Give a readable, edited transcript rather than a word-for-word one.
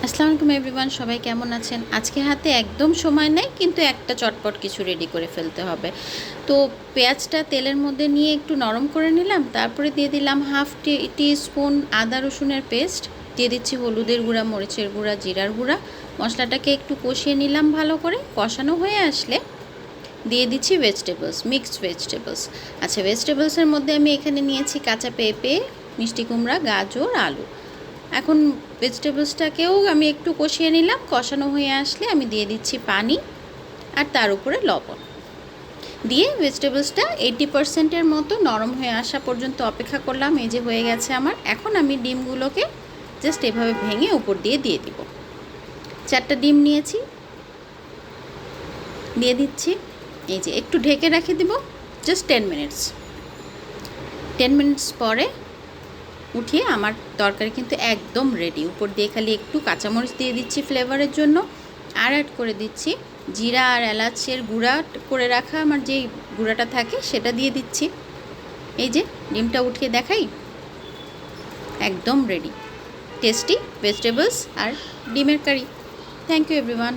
আসসালামু আলাইকুম এভরিওয়ান, সবাই কেমন আছেন? আজকে হাতে একদম সময় নেই, কিন্তু একটা চটপট কিছু রেডি করে ফেলতে হবে। তো পেঁয়াজটা তেলের মধ্যে নিয়ে একটু নরম করে নিলাম, তারপরে দিয়ে দিলাম হাফ টি স্পুন আদা রসুনের পেস্ট, দিয়ে দিচ্ছি হলুদের গুঁড়া, মরিচের গুঁড়া, জিরার গুঁড়া। মশলাটাকে একটু কষিয়ে নিলাম ভালো করে। কষানো হয়ে আসলে দিয়ে দিচ্ছি ভেজিটেবলস, মিক্সড ভেজিটেবলস। আচ্ছা, ভেজিটেবলসের মধ্যে আমি এখানে নিয়েছি কাঁচা পেঁপে, মিষ্টি কুমড়া, গাজর, আলু। এখন ভেজিটেবলসটাকেও আমি একটু কষিয়ে নিলাম। কষানো হয়ে আসলে আমি দিয়ে দিচ্ছি পানি আর তার উপরে লবণ দিয়ে ভেজিটেবলসটা 80%-এর মতো নরম হয়ে আসা পর্যন্ত অপেক্ষা করলাম। এই যে হয়ে গেছে আমার। এখন আমি ডিমগুলোকে জাস্ট এভাবে ভেঙে উপর দিয়ে দিব। 4টা ডিম নিয়েছি, দিয়ে দিচ্ছি। এই যে একটু ঢেকে রেখে দিব জাস্ট 10 মিনিটস। 10 মিনিটস পরে উঠিয়ে আমার তরকারি কিন্তু একদম রেডি। উপর দিয়ে খালি একটু কাঁচামরিচ দিয়ে দিচ্ছি ফ্লেভারের জন্য, আর অ্যাড করে দিচ্ছি জিরা আর এলাচের গুঁড়া করে রাখা আমার যেই গুঁড়াটা থাকে সেটা দিয়ে দিচ্ছি। এই যে ডিমটা উঠিয়ে দেখাই, একদম রেডি টেস্টি ভেজিটেবলস আর ডিমের কারি। Thank you everyone.